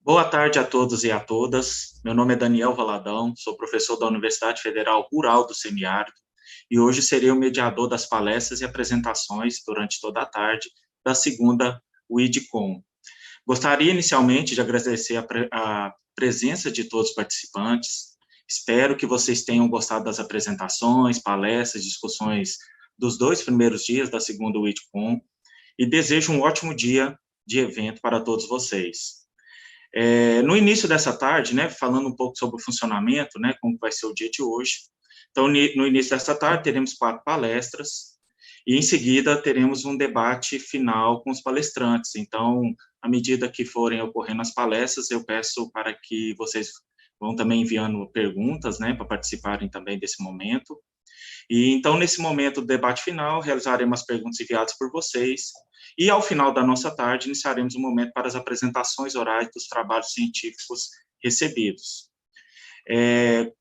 Boa tarde a todos e a todas. Meu nome é Daniel Valadão, sou professor da Universidade Federal Rural do Semiárido e hoje serei o mediador das palestras e apresentações durante toda a tarde da segunda WIDCOM. Gostaria inicialmente de agradecer a presença de todos os participantes. Espero que vocês tenham gostado das apresentações, palestras, discussões dos dois primeiros dias da segunda WIDCOM e desejo um ótimo dia de evento para todos vocês. No início dessa tarde, né, falando um pouco sobre o funcionamento, né, como vai ser o dia de hoje. Então, no início dessa tarde, teremos 4 palestras, e em seguida teremos um debate final com os palestrantes. Então, à medida que forem ocorrendo as palestras, eu peço para que vocês vão também enviando perguntas, né, para participarem também desse momento. E então, nesse momento do debate final, realizaremos as perguntas enviadas por vocês, e ao final da nossa tarde, iniciaremos um momento para as apresentações orais dos trabalhos científicos recebidos.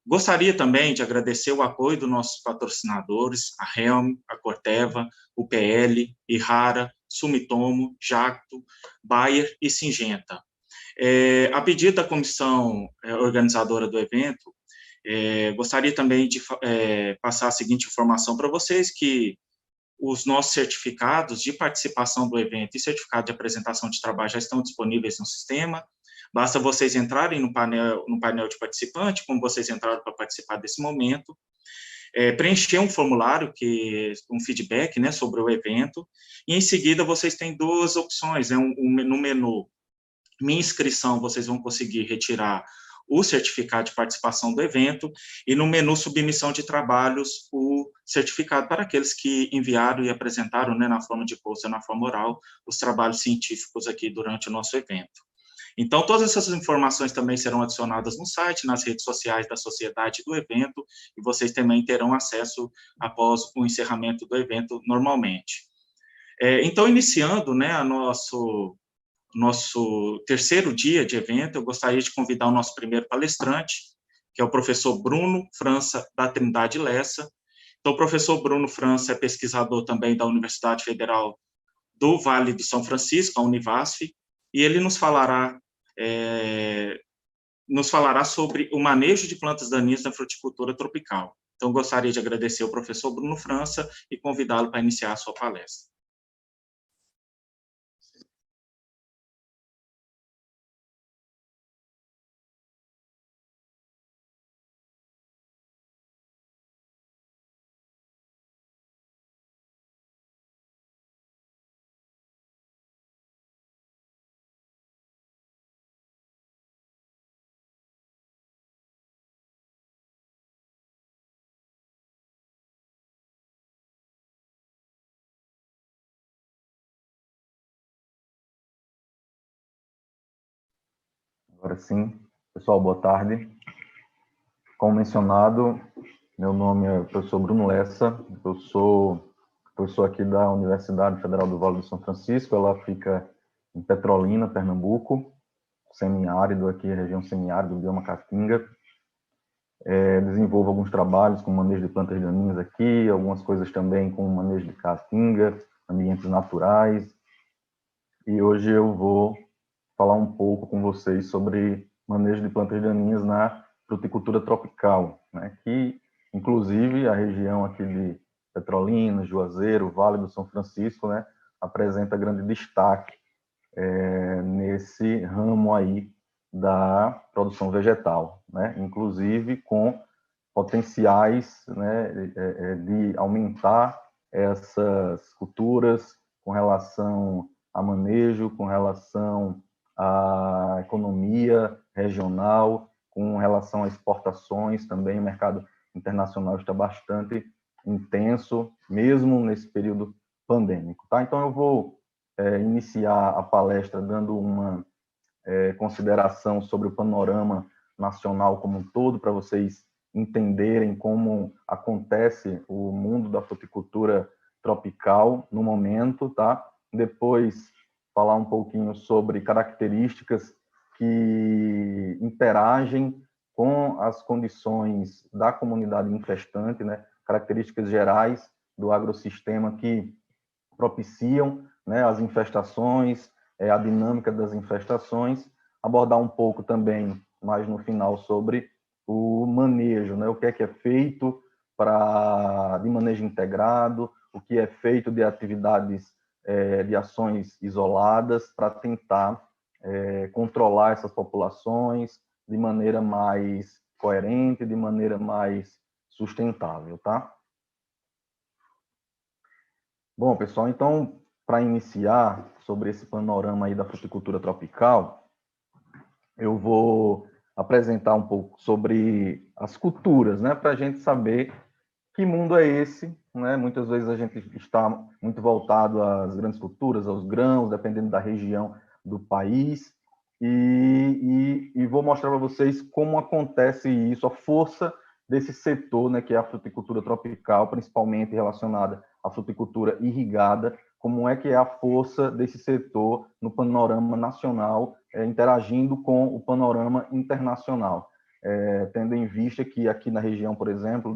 Gostaria também de agradecer o apoio dos nossos patrocinadores, a Helm, a Corteva, o PL, Ihara, Sumitomo, Jacto, Bayer e Syngenta. A pedido da comissão organizadora do evento, gostaria também de passar a seguinte informação para vocês, que os nossos certificados de participação do evento e certificado de apresentação de trabalho já estão disponíveis no sistema. Basta vocês entrarem no painel de participante, como vocês entraram para participar desse momento, preencher um formulário, um feedback, né, sobre o evento, e em seguida vocês têm duas opções, no menu Minha Inscrição, vocês vão conseguir retirar o certificado de participação do evento, e no menu Submissão de Trabalhos, o certificado para aqueles que enviaram e apresentaram, né, na forma de post ou na forma oral, os trabalhos científicos aqui durante o nosso evento. Então, todas essas informações também serão adicionadas no site, nas redes sociais da sociedade do evento, e vocês também terão acesso após o encerramento do evento normalmente. Então, iniciando, né, nosso terceiro dia de evento, eu gostaria de convidar o nosso primeiro palestrante, que é o professor Bruno França, da Trindade Lessa. Então, o professor Bruno França é pesquisador também da Universidade Federal do Vale do São Francisco, a Univasf, e ele nos falará sobre o manejo de plantas daninhas na fruticultura tropical. Então, gostaria de agradecer ao professor Bruno França e convidá-lo para iniciar a sua palestra. Agora sim. Pessoal, boa tarde. Como mencionado, meu nome é professor Bruno Lessa, eu sou professor aqui da Universidade Federal do Vale do São Francisco, ela fica em Petrolina, Pernambuco, semiárido aqui, região semiárido, bioma Caatinga. Desenvolvo alguns trabalhos com manejo de plantas daninhas aqui, algumas coisas também com manejo de Caatinga, ambientes naturais, e hoje eu vou falar um pouco com vocês sobre manejo de plantas daninhas na fruticultura tropical, né, que, inclusive, a região aqui de Petrolina, Juazeiro, Vale do São Francisco, né, apresenta grande destaque nesse ramo aí da produção vegetal, né, inclusive com potenciais, né, de aumentar essas culturas com relação a manejo, com relação à economia regional, com relação a exportações também. O mercado internacional está bastante intenso, mesmo nesse período pandêmico. Tá? Então, eu vou iniciar a palestra dando uma consideração sobre o panorama nacional como um todo, para vocês entenderem como acontece o mundo da fruticultura tropical no momento, tá? Depois falar um pouquinho sobre características que interagem com as condições da comunidade infestante, né? Características gerais do agrossistema que propiciam, né, as infestações, a dinâmica das infestações, abordar um pouco também, mais no final, sobre o manejo, né? O que é feito de manejo integrado, o que é feito de atividades, de ações isoladas para tentar controlar essas populações de maneira mais coerente, de maneira mais sustentável, tá? Bom, pessoal, então, para iniciar sobre esse panorama aí da fruticultura tropical, eu vou apresentar um pouco sobre as culturas, né, para a gente saber que mundo é esse, né? Muitas vezes a gente está muito voltado às grandes culturas, aos grãos, dependendo da região do país, e vou mostrar para vocês como acontece isso, a força desse setor, né, que é a fruticultura tropical, principalmente relacionada à fruticultura irrigada, como é que é a força desse setor no panorama nacional, interagindo com o panorama internacional, tendo em vista que aqui na região, por exemplo,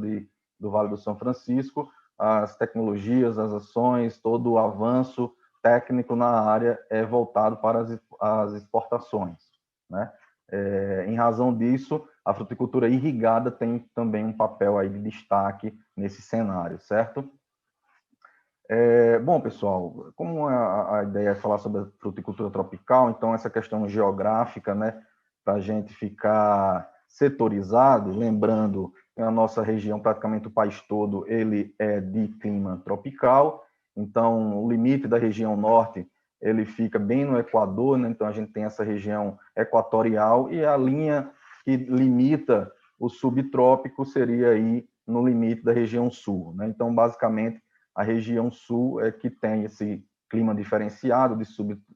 do Vale do São Francisco, as tecnologias, as ações, todo o avanço técnico na área é voltado para as exportações, né? Em razão disso, a fruticultura irrigada tem também um papel aí de destaque nesse cenário, certo? Bom, pessoal, como a ideia é falar sobre a fruticultura tropical, então essa questão geográfica, né, para a gente ficar setorizado, lembrando que a nossa região, praticamente o país todo, ele é de clima tropical, então o limite da região norte, ele fica bem no Equador, né, então a gente tem essa região equatorial, e a linha que limita o subtrópico seria aí no limite da região sul, né, então basicamente a região sul é que tem esse clima diferenciado de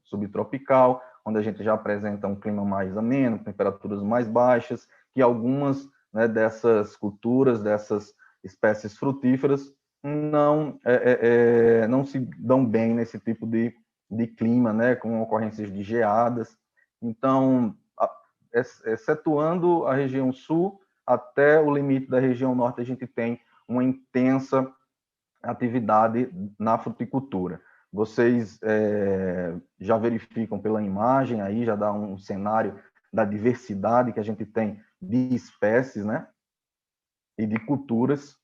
subtropical, onde a gente já apresenta um clima mais ameno, temperaturas mais baixas, que algumas, né, dessas culturas, dessas espécies frutíferas, não se dão bem nesse tipo de clima, né, com ocorrências de geadas. Então, excetuando a região sul, até o limite da região norte, a gente tem uma intensa atividade na fruticultura. Vocês já verificam pela imagem aí, já dá um cenário da diversidade que a gente tem de espécies, né? E de culturas,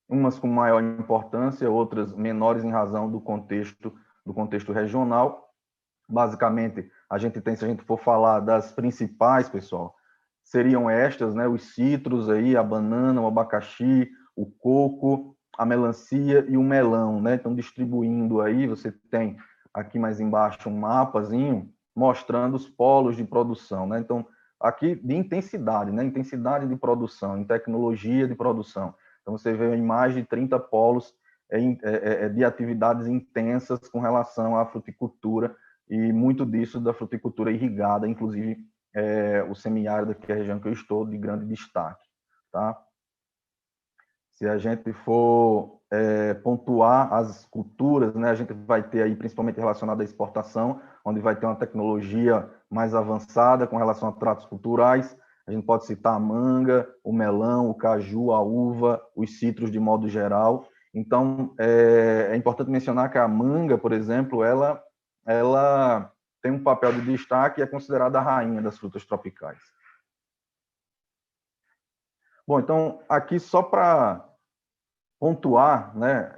umas com maior importância, outras menores em razão do contexto regional. Basicamente, a gente tem, se a gente for falar das principais, pessoal, seriam estas, né? Os citros aí, a banana, o abacaxi, o coco, a melancia e o melão, né? Então, distribuindo aí, você tem aqui mais embaixo um mapazinho mostrando os polos de produção, né? Então, aqui de intensidade, né? Intensidade de produção, em tecnologia de produção. Então, você vê em mais de 30 polos de atividades intensas com relação à fruticultura, e muito disso da fruticultura irrigada, inclusive o semiárido, que é a região que eu estou, de grande destaque, tá? Se a gente for pontuar as culturas, né, a gente vai ter aí, principalmente relacionado à exportação, onde vai ter uma tecnologia mais avançada com relação a tratos culturais. A gente pode citar a manga, o melão, o caju, a uva, os citros de modo geral. Então, é importante mencionar que a manga, por exemplo, ela tem um papel de destaque e é considerada a rainha das frutas tropicais. Bom, então, aqui só para pontuar, né,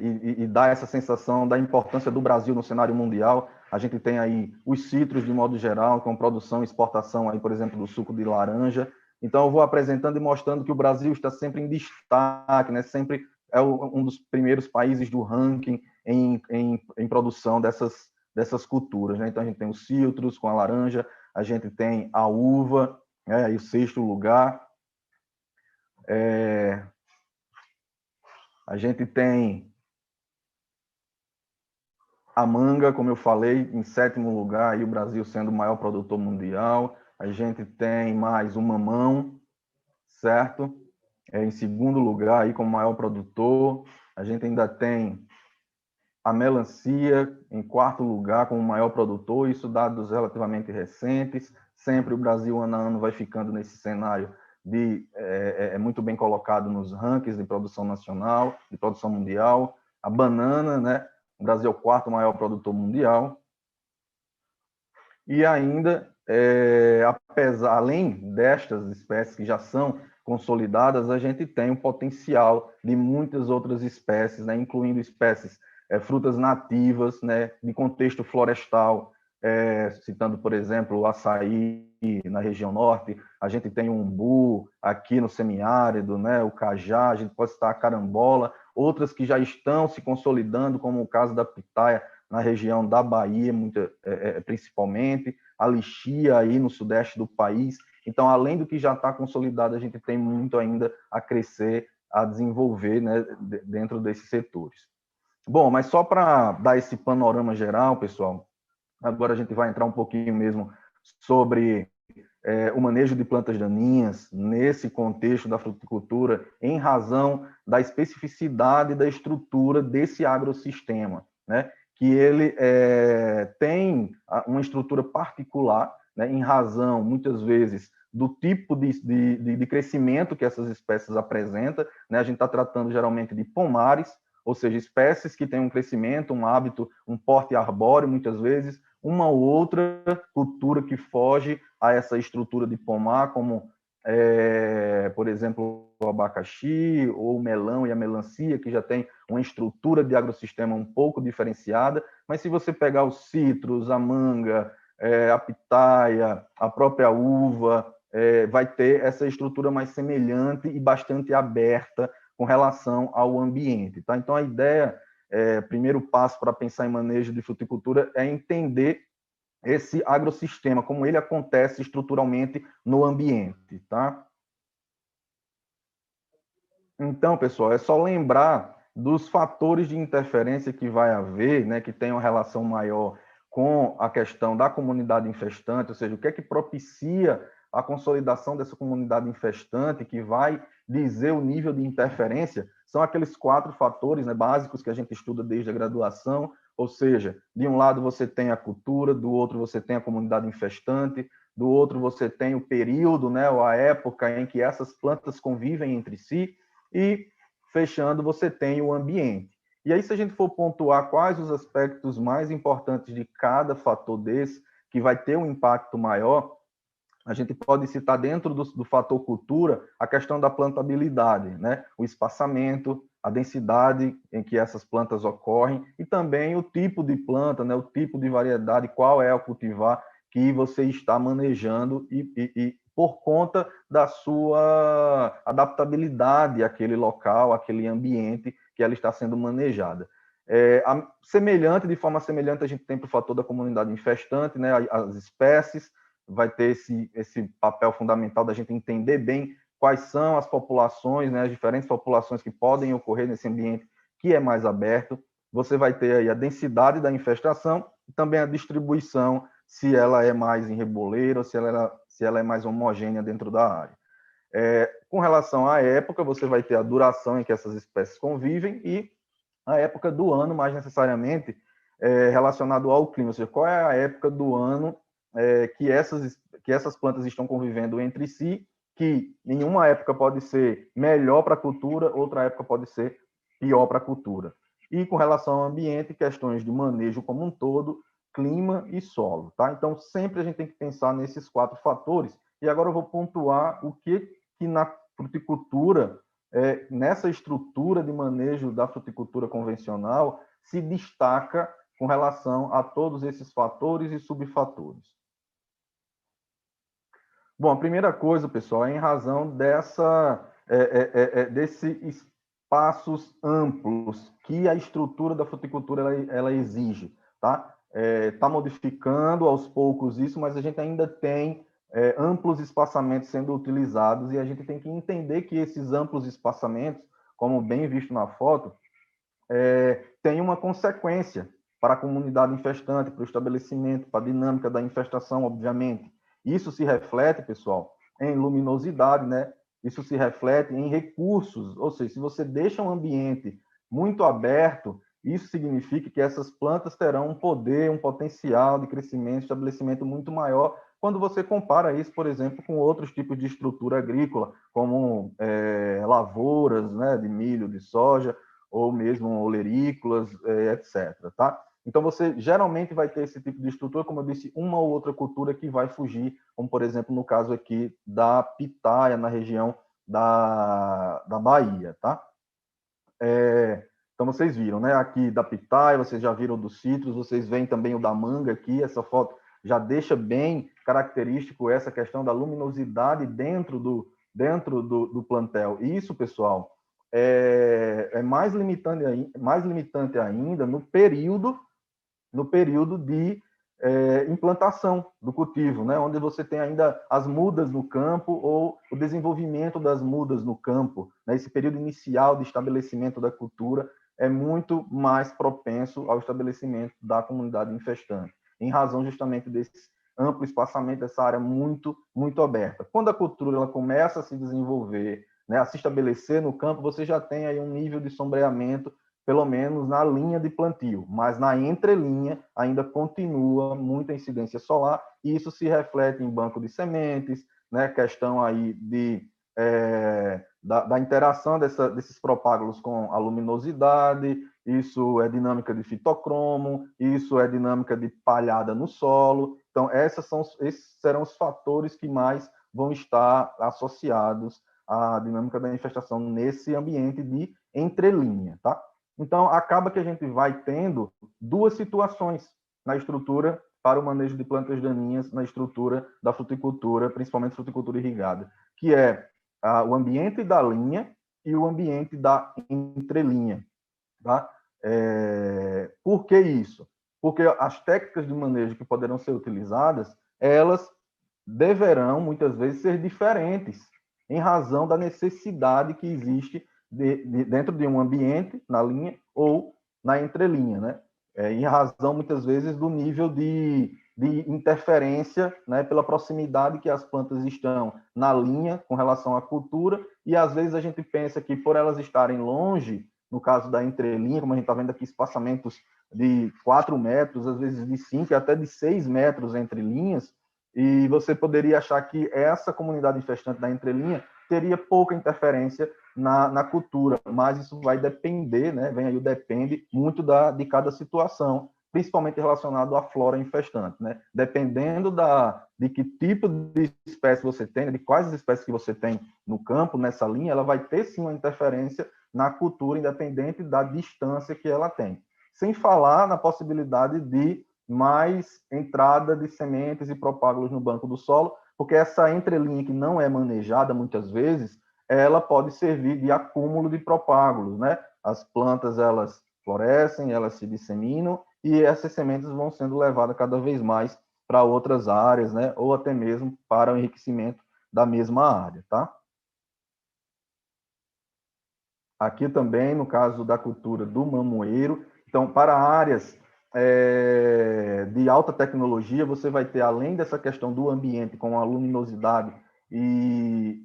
e dar essa sensação da importância do Brasil no cenário mundial, a gente tem aí os citros de modo geral, com produção e exportação, aí, por exemplo, do suco de laranja. Então, eu vou apresentando e mostrando que o Brasil está sempre em destaque, né, sempre é um dos primeiros países do ranking em produção dessas culturas, né? Então, a gente tem os citros com a laranja, a gente tem a uva, né, aí o sexto lugar. A gente tem a manga, como eu falei, em sétimo lugar, e o Brasil sendo o maior produtor mundial. A gente tem mais o mamão, certo? Em segundo lugar, aí como maior produtor. A gente ainda tem a melancia em quarto lugar como maior produtor, isso dados relativamente recentes. Sempre o Brasil, ano a ano, vai ficando nesse cenário muito bem colocado nos rankings de produção nacional, de produção mundial. A banana, né? O Brasil é o quarto maior produtor mundial. E ainda além destas espécies que já são consolidadas, a gente tem o potencial de muitas outras espécies, né, incluindo espécies frutas nativas, né, de contexto florestal, citando, por exemplo, o açaí na região norte, a gente tem o umbu aqui no semiárido, né, o cajá, a gente pode citar a carambola, outras que já estão se consolidando, como o caso da pitaia na região da Bahia, principalmente, a lixia aí no sudeste do país. Então, além do que já está consolidado, a gente tem muito ainda a crescer, a desenvolver, né, dentro desses setores. Bom, mas só para dar esse panorama geral, pessoal, agora a gente vai entrar um pouquinho mesmo sobre o manejo de plantas daninhas nesse contexto da fruticultura, em razão da especificidade da estrutura desse agrossistema, né? Que ele tem uma estrutura particular, né? Em razão, muitas vezes, do tipo de crescimento que essas espécies apresentam, né? A gente está tratando geralmente de pomares, ou seja, espécies que têm um crescimento, um hábito, um porte arbóreo, muitas vezes, uma ou outra cultura que foge a essa estrutura de pomar, como, por exemplo, o abacaxi, ou o melão e a melancia, que já tem uma estrutura de agrossistema um pouco diferenciada, mas se você pegar os citros, a manga, a pitaia, a própria uva, vai ter essa estrutura mais semelhante e bastante aberta com relação ao ambiente. Tá? Então, a ideia, primeiro passo para pensar em manejo de fruticultura é entender esse agrossistema, como ele acontece estruturalmente no ambiente. Tá? Então, pessoal, é só lembrar dos fatores de interferência que vai haver, né, que tem uma relação maior com a questão da comunidade infestante, ou seja, o que é que propicia a consolidação dessa comunidade infestante, que vai dizer o nível de interferência, são aqueles 4 fatores, né, básicos que a gente estuda desde a graduação, ou seja, de um lado você tem a cultura, do outro você tem a comunidade infestante, do outro você tem o período, né, ou a época em que essas plantas convivem entre si, e, fechando, você tem o ambiente. E aí, se a gente for pontuar quais os aspectos mais importantes de cada fator desse, que vai ter um impacto maior, a gente pode citar dentro do fator cultura a questão da plantabilidade, né? O espaçamento, a densidade em que essas plantas ocorrem e também o tipo de planta, né? O tipo de variedade, qual é o cultivar que você está manejando e por conta da sua adaptabilidade àquele local, àquele ambiente que ela está sendo manejada. Semelhante, de forma semelhante, a gente tem para o fator da comunidade infestante, né? As espécies, vai ter esse papel fundamental da gente entender bem quais são as populações, né, as diferentes populações que podem ocorrer nesse ambiente que é mais aberto. Você vai ter aí a densidade da infestação e também a distribuição, se ela é mais em reboleiro ou se ela é mais homogênea dentro da área. Com relação à época, você vai ter a duração em que essas espécies convivem e a época do ano, mais necessariamente, relacionado ao clima, ou seja, qual é a época do ano que essas plantas estão convivendo entre si, que em uma época pode ser melhor para a cultura, outra época pode ser pior para a cultura. E com relação ao ambiente, questões de manejo como um todo, clima e solo. Tá? Então, sempre a gente tem que pensar nesses 4 fatores. E agora eu vou pontuar o que na fruticultura, nessa estrutura de manejo da fruticultura convencional, se destaca com relação a todos esses fatores e subfatores. Bom, a primeira coisa, pessoal, é em razão desses espaços amplos que a estrutura da fruticultura ela exige, tá? Está modificando aos poucos isso, mas a gente ainda tem amplos espaçamentos sendo utilizados e a gente tem que entender que esses amplos espaçamentos, como bem visto na foto, tem uma consequência para a comunidade infestante, para o estabelecimento, para a dinâmica da infestação, obviamente. Isso se reflete, pessoal, em luminosidade, né? Isso se reflete em recursos, ou seja, se você deixa um ambiente muito aberto, isso significa que essas plantas terão um poder, um potencial de crescimento, estabelecimento muito maior quando você compara isso, por exemplo, com outros tipos de estrutura agrícola, como lavouras, né, de milho, de soja, ou mesmo olerícolas, etc. Tá? Então, você geralmente vai ter esse tipo de estrutura, como eu disse, uma ou outra cultura que vai fugir, como, por exemplo, no caso aqui da pitaia, na região da Bahia, tá? Então, vocês viram, né? Aqui da pitaia, vocês já viram dos citros, vocês veem também o da manga aqui, essa foto já deixa bem característico essa questão da luminosidade dentro do plantel. Isso, pessoal, é mais limitante ainda no período de implantação do cultivo, né? Onde você tem ainda as mudas no campo ou o desenvolvimento das mudas no campo. Né? Esse período inicial de estabelecimento da cultura é muito mais propenso ao estabelecimento da comunidade infestante, em razão justamente desse amplo espaçamento dessa área muito aberta. Quando a cultura ela começa a se desenvolver, né, a se estabelecer no campo, você já tem aí um nível de sombreamento pelo menos na linha de plantio, mas na entrelinha ainda continua muita incidência solar, e isso se reflete em banco de sementes, né, questão aí da interação desses propágulos com a luminosidade, isso é dinâmica de fitocromo, isso é dinâmica de palhada no solo. Então, esses serão os fatores que mais vão estar associados à dinâmica da infestação nesse ambiente de entrelinha, tá? Então, acaba que a gente vai tendo duas situações na estrutura para o manejo de plantas daninhas, na estrutura da fruticultura, principalmente fruticultura irrigada, que é o ambiente da linha e o ambiente da entrelinha. Tá? Por que isso? Porque as técnicas de manejo que poderão ser utilizadas, elas deverão, muitas vezes, ser diferentes, em razão da necessidade que existe dentro de um ambiente, na linha ou na entrelinha, né? Em razão, muitas vezes, do nível de interferência, né, pela proximidade que as plantas estão na linha com relação à cultura, e às vezes a gente pensa que por elas estarem longe, no caso da entrelinha, como a gente está vendo aqui, espaçamentos de 4 metros, às vezes de 5 e até de 6 metros entre linhas, e você poderia achar que essa comunidade infestante da entrelinha teria pouca interferência na cultura, mas isso vai depender, né? Vem aí o depende muito de cada situação, principalmente relacionado à flora infestante, né? Dependendo de que tipo de espécie você tem, de quais espécies que você tem no campo, nessa linha, ela vai ter sim uma interferência na cultura, independente da distância que ela tem. Sem falar na possibilidade de mais entrada de sementes e propágulos no banco do solo, porque essa entrelinha que não é manejada muitas vezes, ela pode servir de acúmulo de propágulos, né? As plantas, elas florescem, elas se disseminam, e essas sementes vão sendo levadas cada vez mais para outras áreas, né? Ou até mesmo para o enriquecimento da mesma área, tá? Aqui também, no caso da cultura do mamoeiro, então, para áreas de alta tecnologia, você vai ter, além dessa questão do ambiente, com a luminosidade e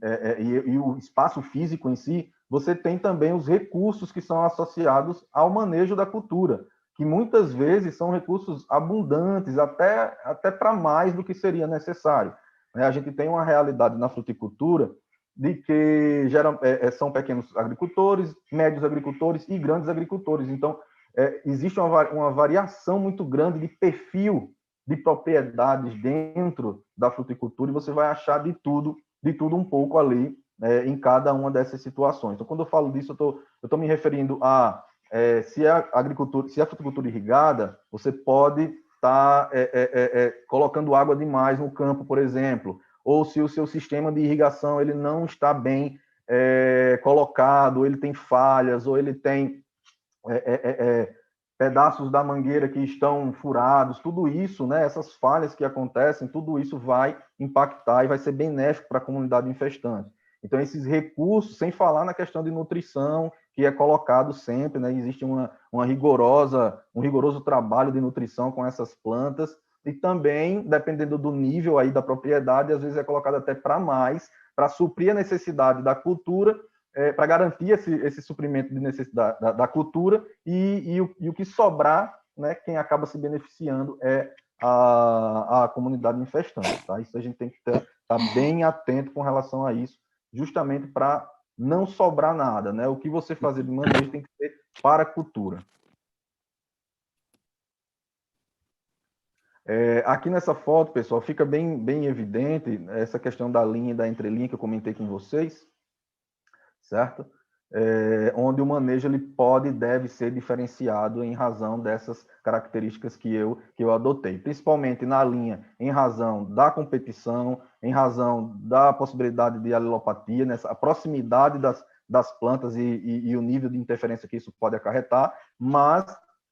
o espaço físico em si, você tem também os recursos que são associados ao manejo da cultura, que muitas vezes são recursos abundantes, até para mais do que seria necessário. A gente tem uma realidade na fruticultura de que são pequenos agricultores, médios agricultores e grandes agricultores. Então, existe uma variação muito grande de perfil de propriedades dentro da fruticultura, e você vai achar de tudo um pouco ali em cada uma dessas situações. Então, quando eu falo disso, eu estou me referindo a se a fruticultura irrigada, você pode estar colocando água demais no campo, por exemplo, ou se o seu sistema de irrigação ele não está bem colocado, ou ele tem falhas, ou ele tem pedaços da mangueira que estão furados, tudo isso, né, essas falhas que acontecem, tudo isso vai impactar e vai ser benéfico para a comunidade infestante. Então, esses recursos, sem falar na questão de nutrição, que é colocado sempre, né, existe um rigoroso trabalho de nutrição com essas plantas, e também, dependendo do nível aí da propriedade, às vezes é colocado até para mais, para suprir a necessidade da cultura, para garantir esse suprimento de necessidade da cultura, e o que sobrar, né, quem acaba se beneficiando é a comunidade infestante. Tá? Isso a gente tem que estar bem atento com relação a isso, justamente para não sobrar nada. Né? O que você fazer de manejo tem que ser para a cultura. Aqui nessa foto, pessoal, fica bem evidente essa questão da linha e da entrelinha que eu comentei com vocês, certo? Onde o manejo ele pode e deve ser diferenciado em razão dessas características que eu adotei, principalmente na linha em razão da competição, em razão da possibilidade de alilopatia, nessa, a proximidade das plantas e o nível de interferência que isso pode acarretar, mas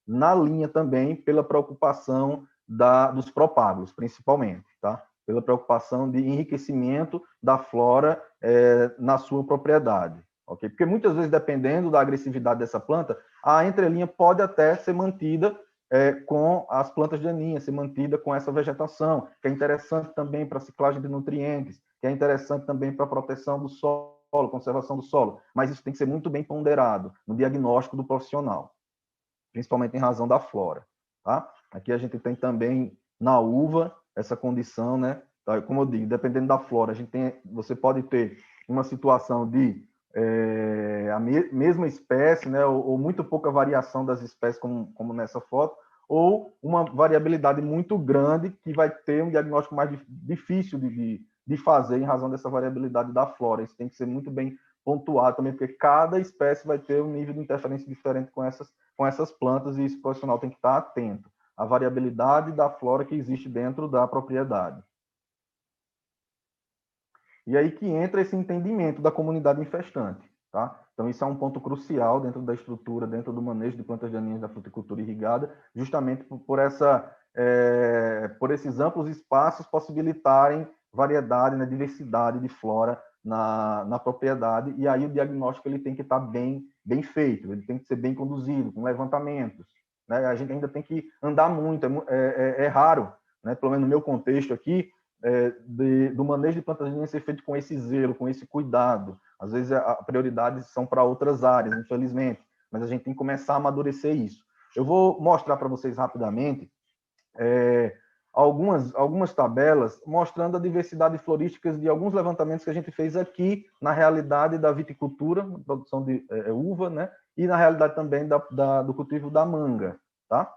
na linha também pela preocupação dos propágulos, principalmente, tá? Pela preocupação de enriquecimento da flora na sua propriedade. Okay? Porque muitas vezes, dependendo da agressividade dessa planta, a entrelinha pode até ser mantida com as plantas daninhas, ser mantida com essa vegetação, que é interessante também para a ciclagem de nutrientes, que é interessante também para a proteção do solo, conservação do solo, mas isso tem que ser muito bem ponderado no diagnóstico do profissional, principalmente em razão da flora. Tá? Aqui a gente tem também na uva essa condição, né? Como eu digo, dependendo da flora, você pode ter uma situação de a mesma espécie, né, ou muito pouca variação das espécies, como nessa foto, ou uma variabilidade muito grande que vai ter um diagnóstico mais difícil de fazer em razão dessa variabilidade da flora. Isso tem que ser muito bem pontuado também, porque cada espécie vai ter um nível de interferência diferente com essas plantas, e esse profissional tem que estar atento à variabilidade da flora que existe dentro da propriedade. E aí que entra esse entendimento da comunidade infestante, tá? Então, isso é um ponto crucial dentro da estrutura, dentro do manejo de plantas daninhas da fruticultura irrigada, justamente por esses amplos espaços possibilitarem variedade, né, diversidade de flora na propriedade, e aí o diagnóstico ele tem que estar bem feito, ele tem que ser bem conduzido, com levantamentos, né? A gente ainda tem que andar muito, é raro, né? Pelo menos no meu contexto aqui, do manejo de plantas daninhas ser feito com esse zelo, com esse cuidado. Às vezes, a prioridades são para outras áreas, infelizmente, mas a gente tem que começar a amadurecer isso. Eu vou mostrar para vocês rapidamente algumas tabelas mostrando a diversidade florística de alguns levantamentos que a gente fez aqui na realidade da viticultura, produção de uva, né? E na realidade também do cultivo da manga, tá?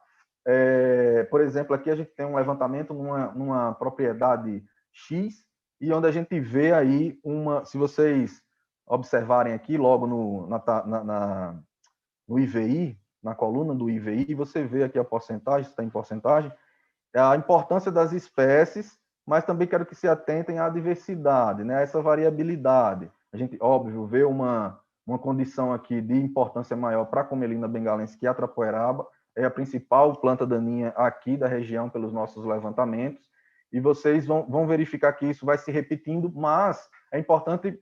Por exemplo, aqui a gente tem um levantamento numa propriedade X, e onde a gente vê aí se vocês observarem aqui logo no IVI, na coluna do IVI, você vê aqui a porcentagem, está em porcentagem, a importância das espécies, mas também quero que se atentem à diversidade, né, a essa variabilidade. A gente, óbvio, vê uma condição aqui de importância maior para a Comelina bengalense, que é a trapoeraba, é a principal planta daninha aqui da região pelos nossos levantamentos, e vocês vão verificar que isso vai se repetindo, mas é importante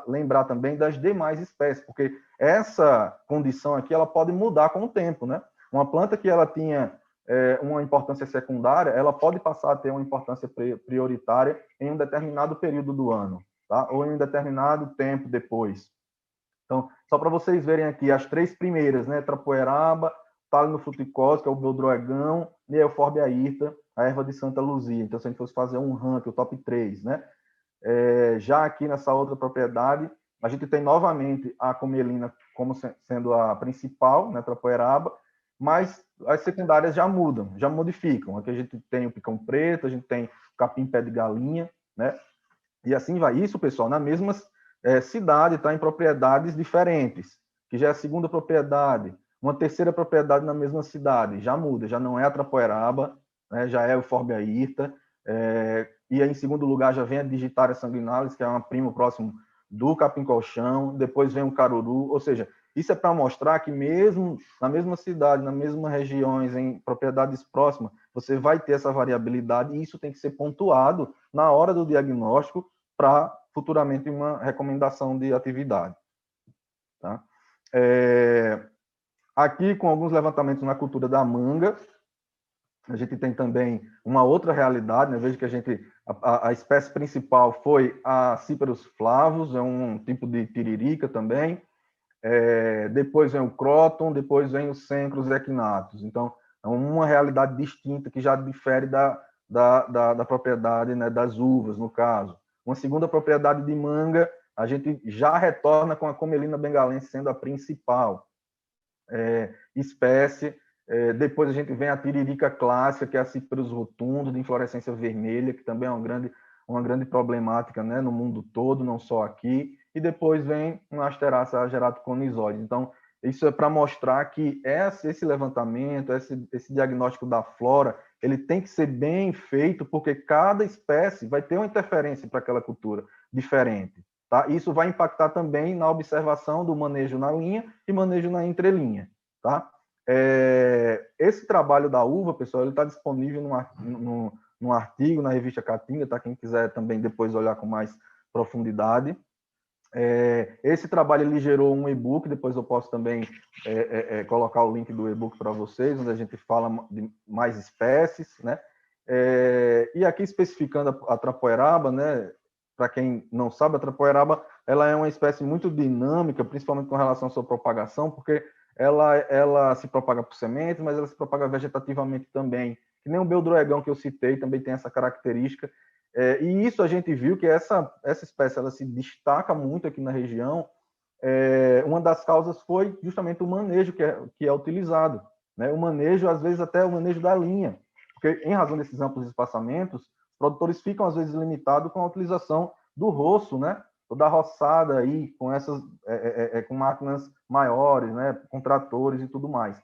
lembrar também das demais espécies, porque essa condição aqui ela pode mudar com o tempo, né? Uma planta que ela tinha uma importância secundária, ela pode passar a ter uma importância prioritária em um determinado período do ano, tá? Ou em um determinado tempo depois. Então, só para vocês verem aqui, as três primeiras, né? Trapoeraba, Tálino fruticose, que é o beldroegão, e a Euphorbia hirta, a erva de Santa Luzia. Então, se a gente fosse fazer um ranking, o top 3, né? Já aqui nessa outra propriedade, a gente tem novamente a Comelina como sendo a principal, né? Trapoeraba, mas as secundárias já mudam, já modificam. Aqui a gente tem o picão preto, a gente tem o capim pé de galinha, né? E assim vai. Isso, pessoal, na mesma cidade, tá? Em propriedades diferentes, que já é a segunda propriedade. Uma terceira propriedade na mesma cidade, já muda, já não é a Trapoeraba, né? Já é o Euphorbia hirta, e aí, em segundo lugar, já vem a Digitaria sanguinalis, que é uma primo próximo do capim-colchão, depois vem o caruru, ou seja, isso é para mostrar que mesmo na mesma cidade, nas mesmas regiões, em propriedades próximas, você vai ter essa variabilidade, e isso tem que ser pontuado na hora do diagnóstico para futuramente uma recomendação de atividade. Tá? Aqui, com alguns levantamentos na cultura da manga, a gente tem também uma outra realidade, né? Veja que a espécie principal foi a Cyperus flavus, é um tipo de tiririca também. Depois vem o Croton, depois vem o Cenchrus equinatus. Então, é uma realidade distinta que já difere da propriedade, né, das uvas, no caso. Uma segunda propriedade de manga, a gente já retorna com a Comelina bengalense sendo a principal espécie. Depois a gente vem a tiririca clássica, que é a Cíperus rotundo, de inflorescência vermelha, que também é uma grande problemática, né, no mundo todo, não só aqui. E depois vem um Asteraceae geratoconizoides. Então, isso é para mostrar que esse levantamento, esse diagnóstico da flora, ele tem que ser bem feito, porque cada espécie vai ter uma interferência para aquela cultura diferente. Tá? Isso vai impactar também na observação do manejo na linha e manejo na entrelinha. Tá? Esse trabalho da uva, pessoal, ele está disponível num artigo na revista Caatinga, tá? Quem quiser também depois olhar com mais profundidade. Esse trabalho ele gerou um e-book, depois eu posso também colocar o link do e-book para vocês, onde a gente fala de mais espécies, né? E aqui especificando a trapoeraba, né? Para quem não sabe, a trapoeraba ela é uma espécie muito dinâmica, principalmente com relação à sua propagação, porque ela se propaga por sementes, mas ela se propaga vegetativamente também. Que nem o beldroegão que eu citei também tem essa característica. E isso a gente viu que essa espécie ela se destaca muito aqui na região. Uma das causas foi justamente o manejo que é utilizado. Né? O manejo, às vezes, até o manejo da linha. Porque, em razão desses amplos espaçamentos, os produtores ficam, às vezes, limitados com a utilização do roço, né? Toda a roçada aí, com máquinas maiores, né? Com tratores e tudo mais.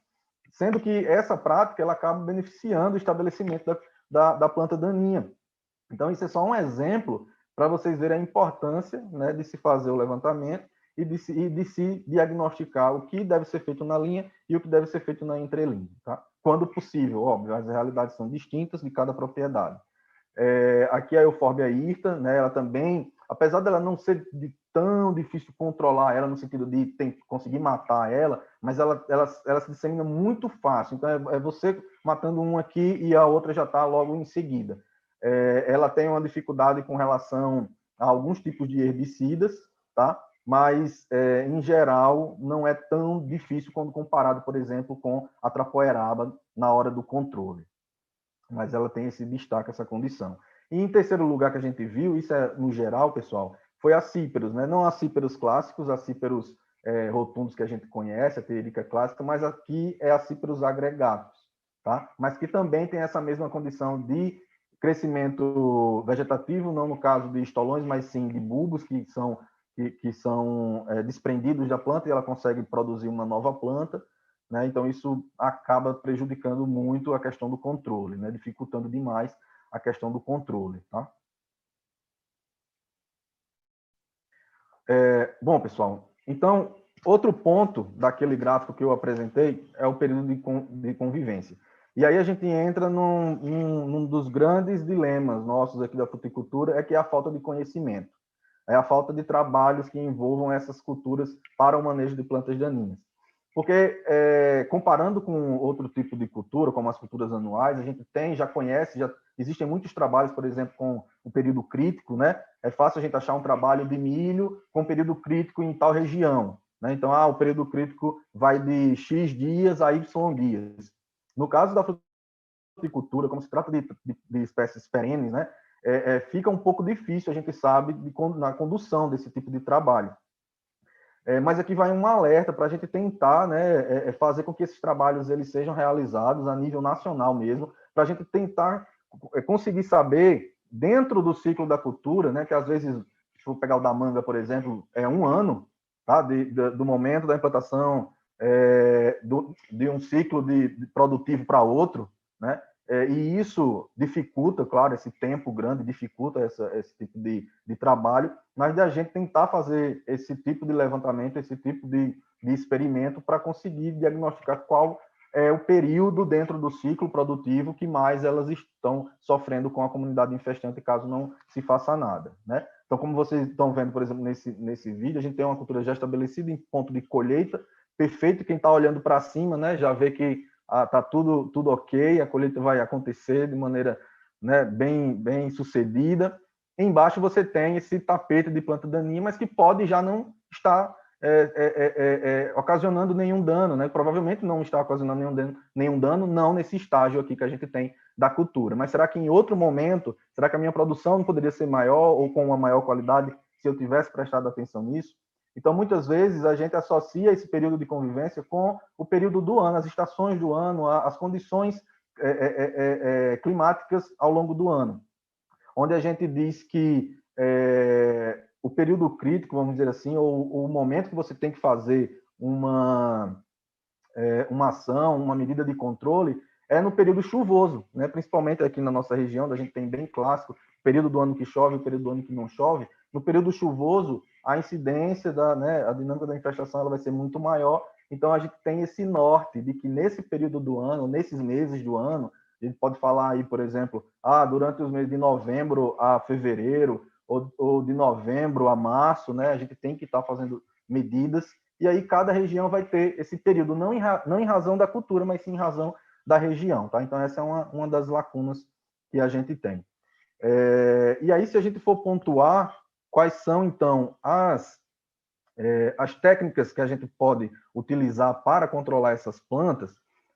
Sendo que essa prática ela acaba beneficiando o estabelecimento da planta daninha. Então, isso é só um exemplo para vocês verem a importância, né, de se fazer o levantamento e de se diagnosticar o que deve ser feito na linha e o que deve ser feito na entrelinha. Tá? Quando possível, óbvio, as realidades são distintas de cada propriedade. Aqui a Euphorbia hirta, né, ela também, apesar dela não ser tão difícil controlar ela, no sentido de conseguir matar ela, mas ela se dissemina muito fácil. Então, é você matando um aqui e a outra já está logo em seguida. Ela tem uma dificuldade com relação a alguns tipos de herbicidas, tá? Mas, em geral, não é tão difícil quando comparado, por exemplo, com a trapoeraba na hora do controle. Mas ela tem esse destaque, essa condição. E em terceiro lugar que a gente viu, isso é no geral, pessoal, foi a Cíperus, né? Não a Cíperus clássicos, a Cíperus rotundos que a gente conhece, a Tiririca clássica, mas aqui é a Cíperus agregatus, tá? Mas que também tem essa mesma condição de crescimento vegetativo, não no caso de estolões, mas sim de bulbos que são desprendidos da planta e ela consegue produzir uma nova planta, né? Então, isso acaba prejudicando muito a questão do controle, né? Dificultando demais a questão do controle. Tá? Bom, pessoal, então, outro ponto daquele gráfico que eu apresentei é o período de convivência. E aí a gente entra num dos grandes dilemas nossos aqui da fruticultura, que é a falta de conhecimento. É a falta de trabalhos que envolvam essas culturas para o manejo de plantas daninhas. Porque, comparando com outro tipo de cultura, como as culturas anuais, a gente já conhece, já existem muitos trabalhos, por exemplo, com o período crítico, né? É fácil a gente achar um trabalho de milho com período crítico em tal região. Né? Então, o período crítico vai de X dias a Y dias. No caso da fruticultura, como se trata de espécies perenes, né? Fica um pouco difícil, a gente sabe, na condução desse tipo de trabalho. Mas aqui vai um alerta para a gente tentar, né, fazer com que esses trabalhos eles sejam realizados a nível nacional mesmo, para a gente tentar conseguir saber, dentro do ciclo da cultura, né, que às vezes, se for pegar o da manga, por exemplo, é um ano, tá, do momento da implantação de um ciclo de produtivo para outro, né, e isso dificulta, claro, esse tempo grande dificulta esse tipo de trabalho, mas de a gente tentar fazer esse tipo de levantamento, esse tipo de experimento para conseguir diagnosticar qual é o período dentro do ciclo produtivo que mais elas estão sofrendo com a comunidade infestante, caso não se faça nada, né? Então, como vocês estão vendo, por exemplo, nesse vídeo, a gente tem uma cultura já estabelecida em ponto de colheita, perfeito, quem está olhando para cima, né, já vê que está tudo ok, a colheita vai acontecer de maneira, né, bem sucedida. Embaixo você tem esse tapete de planta daninha, mas que pode já não estar ocasionando nenhum dano, né? Provavelmente não está ocasionando nenhum dano, não nesse estágio aqui que a gente tem da cultura. Mas será que em outro momento, será que a minha produção não poderia ser maior ou com uma maior qualidade se eu tivesse prestado atenção nisso? Então, muitas vezes, a gente associa esse período de convivência com o período do ano, as estações do ano, as condições climáticas ao longo do ano, onde a gente diz que o período crítico, vamos dizer assim, ou o momento que você tem que fazer uma ação, uma medida de controle, é no período chuvoso, né? Principalmente aqui na nossa região, onde a gente tem bem clássico o período do ano que chove, o período do ano que não chove. No período chuvoso, a incidência, a dinâmica da infestação ela vai ser muito maior. Então, a gente tem esse norte de que nesse período do ano, nesses meses do ano, a gente pode falar aí, por exemplo, durante os meses de novembro a fevereiro, ou de novembro a março, né? A gente tem que estar fazendo medidas, e aí cada região vai ter esse período, não em razão da cultura, mas sim em razão da região, tá? Então, essa é uma das lacunas que a gente tem. E aí, se a gente for pontuar quais são, então, as técnicas que a gente pode utilizar para controlar essas plantas,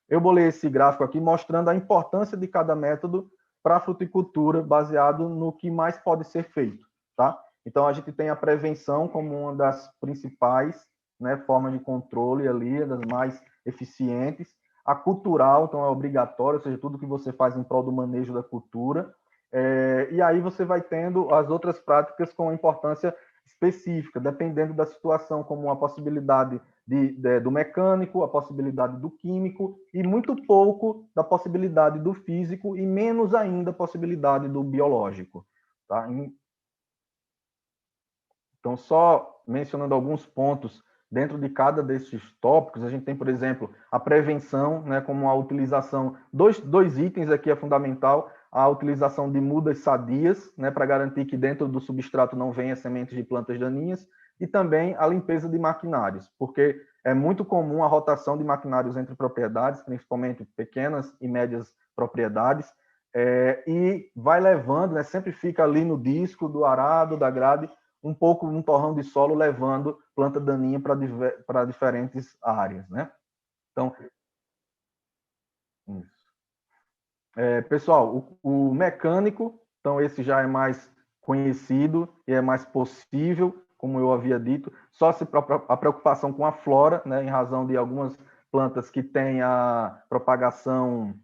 eu bolei esse gráfico aqui mostrando a importância de cada método para a fruticultura, baseado no que mais pode ser feito, tá? Então, a gente tem a prevenção como uma das principais, né, formas de controle ali, das mais eficientes. A cultural, então, é obrigatória, ou seja, tudo que você faz em prol do manejo da cultura. E aí você vai tendo as outras práticas com importância específica, dependendo da situação, como a possibilidade do mecânico, a possibilidade do químico, e muito pouco da possibilidade do físico, e menos ainda a possibilidade do biológico. Tá? Então, só mencionando alguns pontos dentro de cada desses tópicos, a gente tem, por exemplo, a prevenção, né, como a utilização, dois itens aqui é fundamental, a utilização de mudas sadias, né, para garantir que dentro do substrato não venha sementes de plantas daninhas, e também a limpeza de maquinários, porque é muito comum a rotação de maquinários entre propriedades, principalmente pequenas e médias propriedades, e vai levando, né, sempre fica ali no disco do arado, da grade, um torrão de solo levando planta daninha para diferentes áreas, né? Então, isso. Pessoal, o mecânico, então esse já é mais conhecido e é mais possível, como eu havia dito, só se a preocupação com a flora, né, em razão de algumas plantas que têm a propagação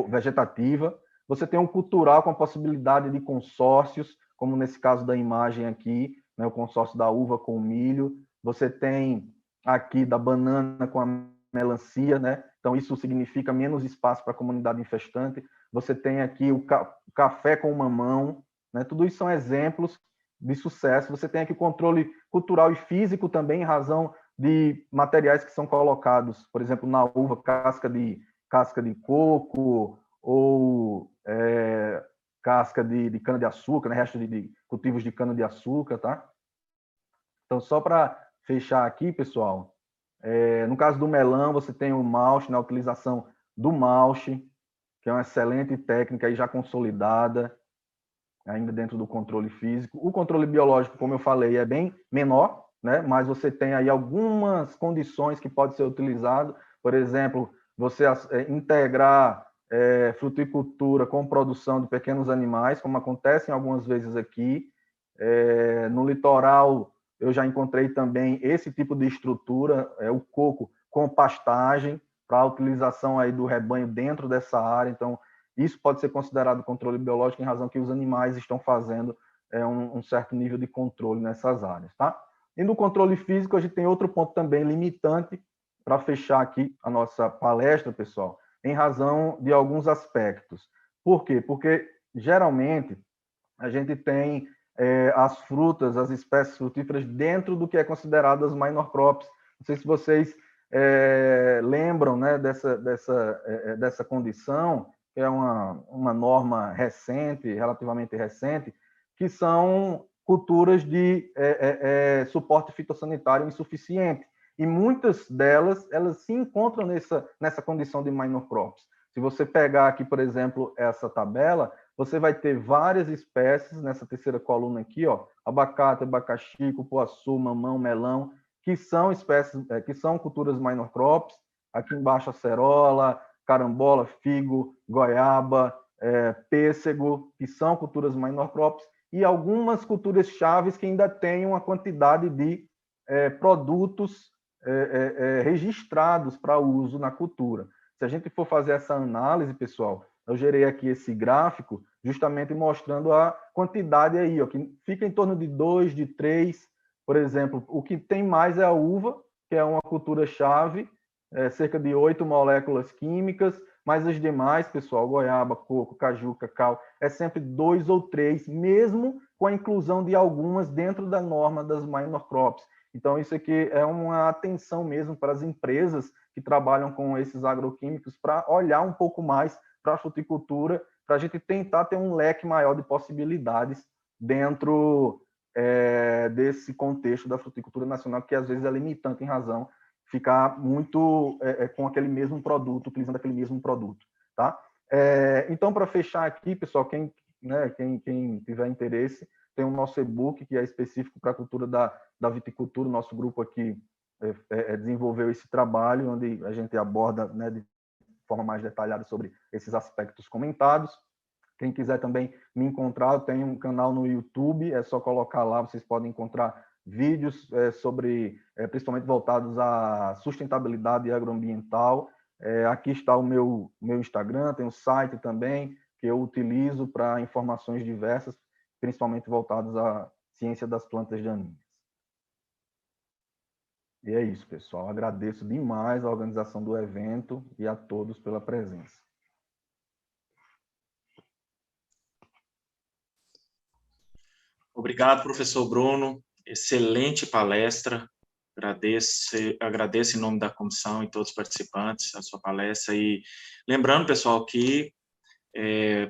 vegetativa. Você tem um cultural com a possibilidade de consórcios, como nesse caso da imagem aqui, né, o consórcio da uva com o milho. Você tem aqui da banana com a melancia, né? Então isso significa menos espaço para a comunidade infestante. Você tem aqui o café com o mamão, né? Tudo isso são exemplos de sucesso. Você tem aqui o controle cultural e físico também, em razão de materiais que são colocados, por exemplo, na uva, casca de coco ou casca de cana-de-açúcar, né? Resto de cultivos de cana-de-açúcar, tá? Então, só para fechar aqui, pessoal, no caso do melão, você tem o mulch, né? A utilização do mulch, que é uma excelente técnica e já consolidada, ainda dentro do controle físico. O controle biológico, como eu falei, é bem menor, né? Mas você tem aí algumas condições que pode ser utilizado, por exemplo, você integrar fruticultura com produção de pequenos animais, como acontece algumas vezes aqui. No litoral, eu já encontrei também esse tipo de estrutura, o coco com pastagem, para a utilização aí do rebanho dentro dessa área. Então, isso pode ser considerado controle biológico, em razão que os animais estão fazendo um certo nível de controle nessas áreas, tá? E no controle físico, a gente tem outro ponto também limitante, para fechar aqui a nossa palestra, pessoal, em razão de alguns aspectos. Por quê? Porque, geralmente, a gente tem as frutas, as espécies frutíferas, dentro do que é considerado as minor crops. Não sei se vocês lembram, né, dessa condição, que é uma norma recente, relativamente recente, que são culturas de suporte fitossanitário insuficiente. E muitas delas, elas se encontram nessa condição de minor crops. Se você pegar aqui, por exemplo, essa tabela, você vai ter várias espécies nessa terceira coluna aqui, ó, abacate, abacaxi, cupuaçu, mamão, melão, que são espécies, que são culturas minor crops. Aqui embaixo, acerola, carambola, figo, goiaba, pêssego, que são culturas minor crops. e algumas culturas chaves que ainda têm uma quantidade de produtos registrados para uso na cultura. Se a gente for fazer essa análise, pessoal, eu gerei aqui esse gráfico justamente mostrando a quantidade aí, ó, que fica em torno de 2, de 3, por exemplo. O que tem mais é a uva, que é uma cultura-chave, cerca de 8 moléculas químicas, mas as demais, pessoal, goiaba, coco, caju, cacau, é sempre 2 ou 3, mesmo com a inclusão de algumas dentro da norma das minor crops. Então, isso aqui é uma atenção mesmo para as empresas que trabalham com esses agroquímicos, para olhar um pouco mais para a fruticultura, para a gente tentar ter um leque maior de possibilidades dentro desse contexto da fruticultura nacional, que às vezes é limitante em razão ficar muito com aquele mesmo produto, utilizando aquele mesmo produto, tá? Então, para fechar aqui, pessoal, quem tiver interesse, tem o nosso e-book, que é específico para a cultura da viticultura. O nosso grupo aqui desenvolveu esse trabalho, onde a gente aborda, né, de forma mais detalhada sobre esses aspectos comentados. Quem quiser também me encontrar, eu tenho um canal no YouTube, é só colocar lá, vocês podem encontrar vídeos sobre, principalmente voltados à sustentabilidade agroambiental. Aqui está o meu Instagram, tem o site também, que eu utilizo para informações diversas, principalmente voltadas à ciência das plantas daninhas. E é isso, pessoal. Agradeço demais a organização do evento e a todos pela presença. Obrigado, professor Bruno. Excelente palestra. Agradeço em nome da comissão e todos os participantes a sua palestra. E lembrando, pessoal, que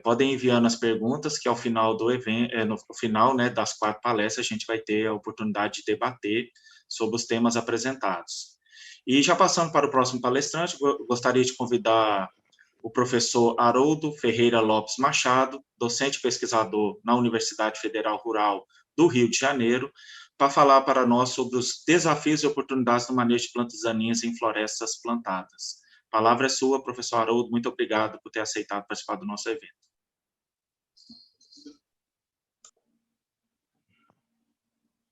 podem enviando as perguntas, que ao final do evento, no final, né, das 4 palestras, a gente vai ter a oportunidade de debater sobre os temas apresentados. E já passando para o próximo palestrante, gostaria de convidar o professor Haroldo Ferreira Lopes Machado, docente e pesquisador na Universidade Federal Rural do Rio de Janeiro, para falar para nós sobre os desafios e oportunidades no manejo de plantas daninhas em florestas plantadas. A palavra é sua, professor Haroldo. Muito obrigado por ter aceitado participar do nosso evento.